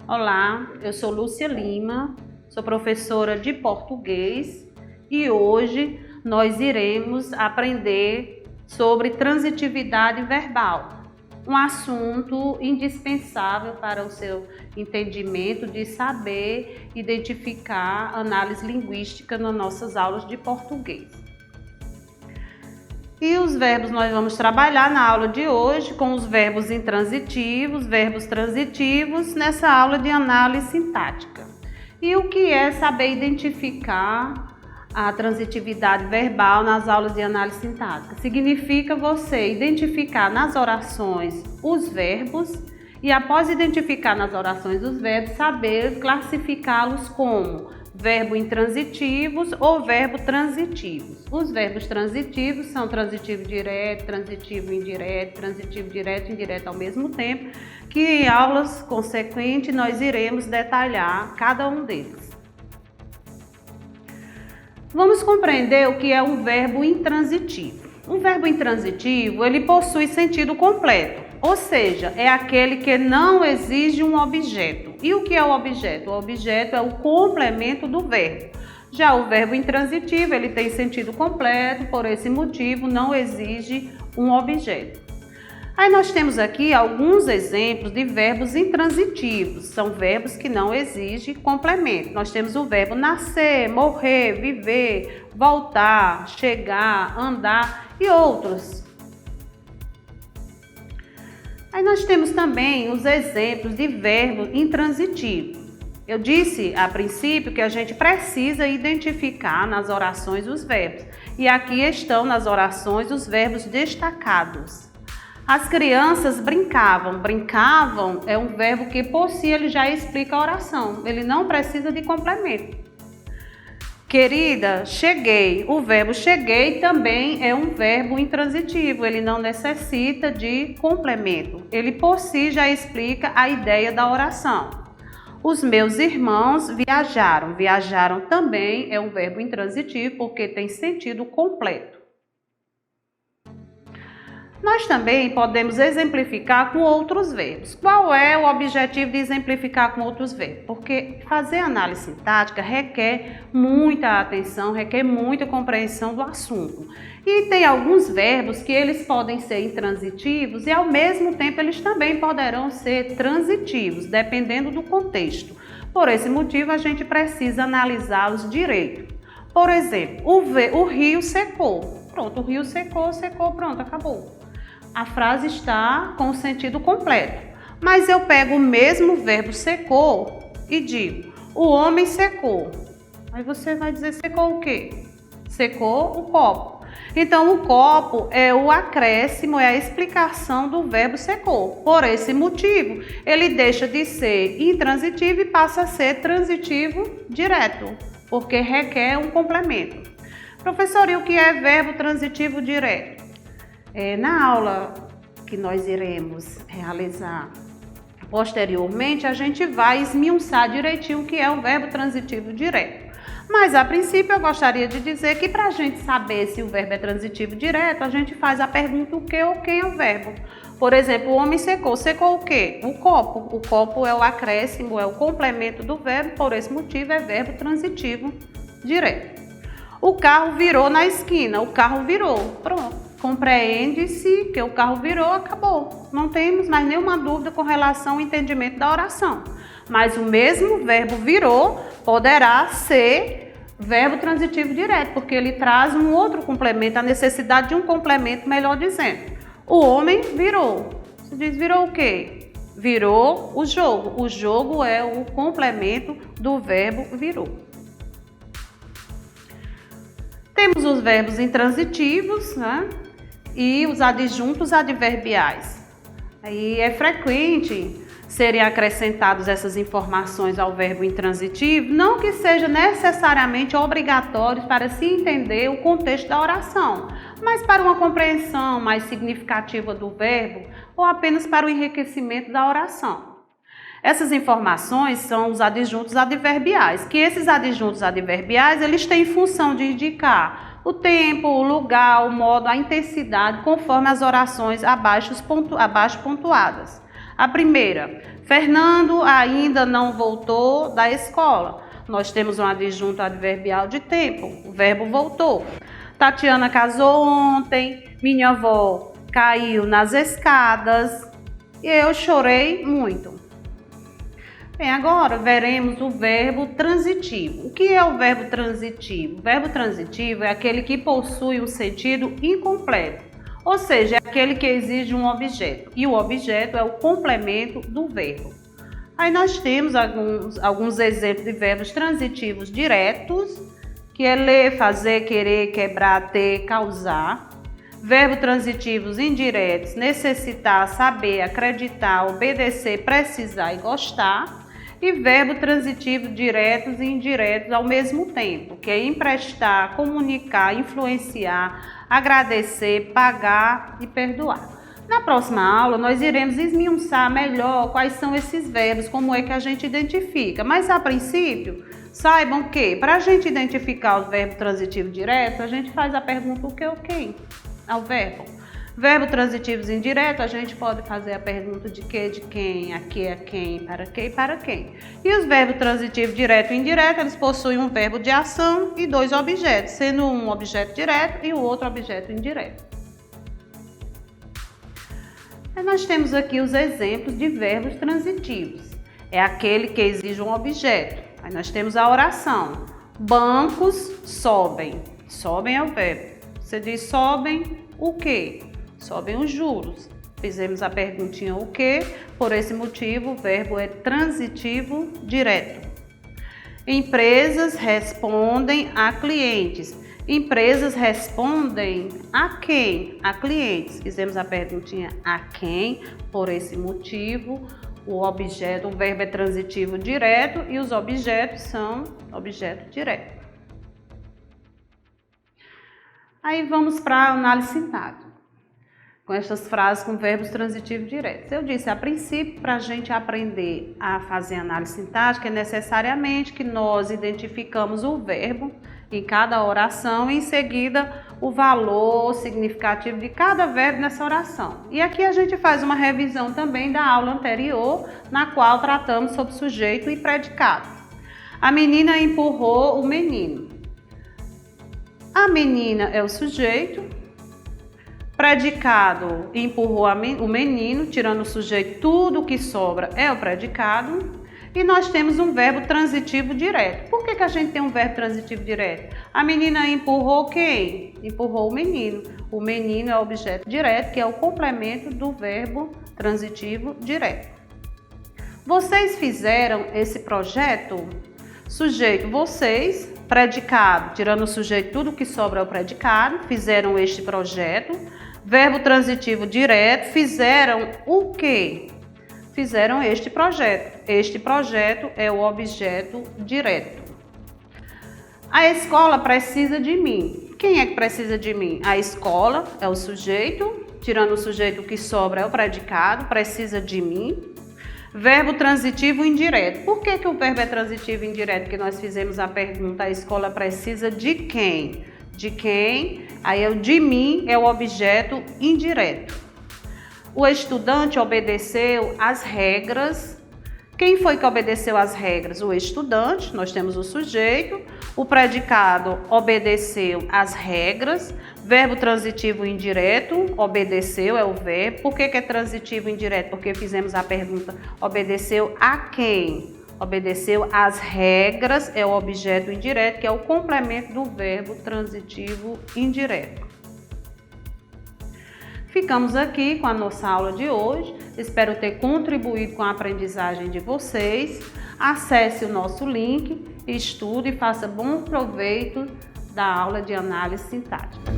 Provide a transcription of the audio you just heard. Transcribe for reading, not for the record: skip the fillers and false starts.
Olá, eu sou Lúcia Lima, sou professora de português e hoje nós iremos aprender sobre transitividade verbal, um assunto indispensável para o seu entendimento de saber identificar análise linguística nas nossas aulas de português. E os verbos nós vamos trabalhar na aula de hoje com os verbos intransitivos, verbos transitivos, nessa aula de análise sintática. E o que é saber identificar a transitividade verbal nas aulas de análise sintática? Significa você identificar nas orações os verbos e após identificar nas orações os verbos, saber classificá-los como verbo intransitivos ou verbo transitivos. Os verbos transitivos são transitivo direto, transitivo indireto, transitivo direto e indireto ao mesmo tempo, que em aulas consequentes nós iremos detalhar cada um deles. Vamos compreender o que é um verbo intransitivo. Um verbo intransitivo, ele possui sentido completo, ou seja, é aquele que não exige um objeto. E o que é o objeto? O objeto é o complemento do verbo. Já o verbo intransitivo, ele tem sentido completo, por esse motivo não exige um objeto. Aí nós temos aqui alguns exemplos de verbos intransitivos, são verbos que não exigem complemento. Nós temos o verbo nascer, morrer, viver, voltar, chegar, andar e outros. Aí nós temos também os exemplos de verbo intransitivo. Eu disse a princípio que a gente precisa identificar nas orações os verbos. E aqui estão nas orações os verbos destacados. As crianças brincavam. Brincavam é um verbo que por si ele já explica a oração. Ele não precisa de complemento. Querida, cheguei. O verbo cheguei também é um verbo intransitivo, ele não necessita de complemento. Ele por si já explica a ideia da oração. Os meus irmãos viajaram. Viajaram também é um verbo intransitivo porque tem sentido completo. Nós também podemos exemplificar com outros verbos. Qual é o objetivo de exemplificar com outros verbos? Porque fazer análise sintática requer muita atenção, requer muita compreensão do assunto. E tem alguns verbos que eles podem ser intransitivos e ao mesmo tempo eles também poderão ser transitivos, dependendo do contexto. Por esse motivo a gente precisa analisá-los direito. Por exemplo, o rio secou. Pronto, o rio secou, pronto, acabou. A frase está com o sentido completo. Mas eu pego o mesmo verbo secou e digo, o homem secou. Aí você vai dizer, secou o quê? Secou o copo. Então, o copo é o acréscimo, é a explicação do verbo secou. Por esse motivo, ele deixa de ser intransitivo e passa a ser transitivo direto, porque requer um complemento. Professor, e o que é verbo transitivo direto? Na aula que nós iremos realizar posteriormente, a gente vai esmiuçar direitinho o que é o verbo transitivo direto. Mas, a princípio, eu gostaria de dizer que para a gente saber se o verbo é transitivo direto, a gente faz a pergunta o que ou quem é o verbo. Por exemplo, o homem secou. Secou o quê? O copo. O copo é o acréscimo, é o complemento do verbo, por esse motivo é verbo transitivo direto. O carro virou na esquina. O carro virou. Pronto. Compreende-se que o carro virou, acabou. Não temos mais nenhuma dúvida com relação ao entendimento da oração. Mas o mesmo verbo virou poderá ser verbo transitivo direto, porque ele traz um outro complemento, a necessidade de um complemento, melhor dizendo. O homem virou. Você diz, virou o quê? Virou o jogo. O jogo é o complemento do verbo virou. Temos os verbos intransitivos, né? E os adjuntos adverbiais. Aí é frequente serem acrescentadas essas informações ao verbo intransitivo, não que seja necessariamente obrigatório para se entender o contexto da oração, mas para uma compreensão mais significativa do verbo ou apenas para o enriquecimento da oração. Essas informações são os adjuntos adverbiais, que esses adjuntos adverbiais eles têm função de indicar o tempo, o lugar, o modo, a intensidade, conforme as orações abaixo pontuadas. A primeira, Fernando ainda não voltou da escola. Nós temos um adjunto adverbial de tempo, o verbo voltou. Tatiana casou ontem, minha avó caiu nas escadas e eu chorei muito. Bem, agora veremos o verbo transitivo. O que é o verbo transitivo? O verbo transitivo é aquele que possui um sentido incompleto, ou seja, é aquele que exige um objeto, e o objeto é o complemento do verbo. Aí nós temos alguns exemplos de verbos transitivos diretos, que é ler, fazer, querer, quebrar, ter, causar. Verbos transitivos indiretos, necessitar, saber, acreditar, obedecer, precisar e gostar. E verbo transitivo diretos e indiretos ao mesmo tempo, que é emprestar, comunicar, influenciar, agradecer, pagar e perdoar. Na próxima aula, nós iremos esmiuçar melhor quais são esses verbos, como é que a gente identifica. Mas, a princípio, saibam que, para a gente identificar os verbos transitivos diretos, a gente faz a pergunta o que ou quem ao verbo. Verbo transitivos indiretos, a gente pode fazer a pergunta de que, de quem, a quem, para que e para quem. E os verbos transitivos direto e indireto, eles possuem um verbo de ação e dois objetos, sendo um objeto direto e o outro objeto indireto. Aí nós temos aqui os exemplos de verbos transitivos. É aquele que exige um objeto. Aí nós temos a oração. Bancos sobem. Sobem é o verbo. Você diz sobem o quê? Sobem os juros. Fizemos a perguntinha o quê? Por esse motivo, o verbo é transitivo direto. Empresas respondem a clientes. Empresas respondem a quem? A clientes. Fizemos a perguntinha a quem? Por esse motivo, o verbo é transitivo direto e os objetos são objeto direto. Aí vamos para a análise sintática, com estas frases com verbos transitivos diretos. Eu disse, a princípio, para a gente aprender a fazer análise sintática, é necessariamente que nós identificamos o verbo em cada oração e, em seguida, o valor significativo de cada verbo nessa oração. E aqui a gente faz uma revisão também da aula anterior, na qual tratamos sobre sujeito e predicado. A menina empurrou o menino. A menina é o sujeito, predicado empurrou o menino, tirando o sujeito, tudo que sobra é o predicado, e nós temos um verbo transitivo direto. Por que a gente tem um verbo transitivo direto? A menina empurrou quem? Empurrou o menino. O menino é o objeto direto, que é o complemento do verbo transitivo direto. Vocês fizeram esse projeto? Sujeito, vocês. Predicado, tirando o sujeito, tudo que sobra é o predicado, fizeram este projeto. Verbo transitivo direto, fizeram o quê? Fizeram este projeto. Este projeto é o objeto direto. A escola precisa de mim. Quem é que precisa de mim? A escola é o sujeito, tirando o sujeito, o que sobra é o predicado, precisa de mim. Verbo transitivo indireto. Por que o verbo é transitivo indireto? Porque nós fizemos a pergunta, a escola precisa de quem? De quem? Aí o de mim é o objeto indireto. O estudante obedeceu às regras. Quem foi que obedeceu às regras? O estudante, nós temos o sujeito. O predicado obedeceu às regras. Verbo transitivo indireto, obedeceu é o verbo. Por que é transitivo indireto? Porque fizemos a pergunta, obedeceu a quem? Obedeceu às regras, é o objeto indireto, que é o complemento do verbo transitivo indireto. Ficamos aqui com a nossa aula de hoje. Espero ter contribuído com a aprendizagem de vocês. Acesse o nosso link, estude e faça bom proveito da aula de análise sintática.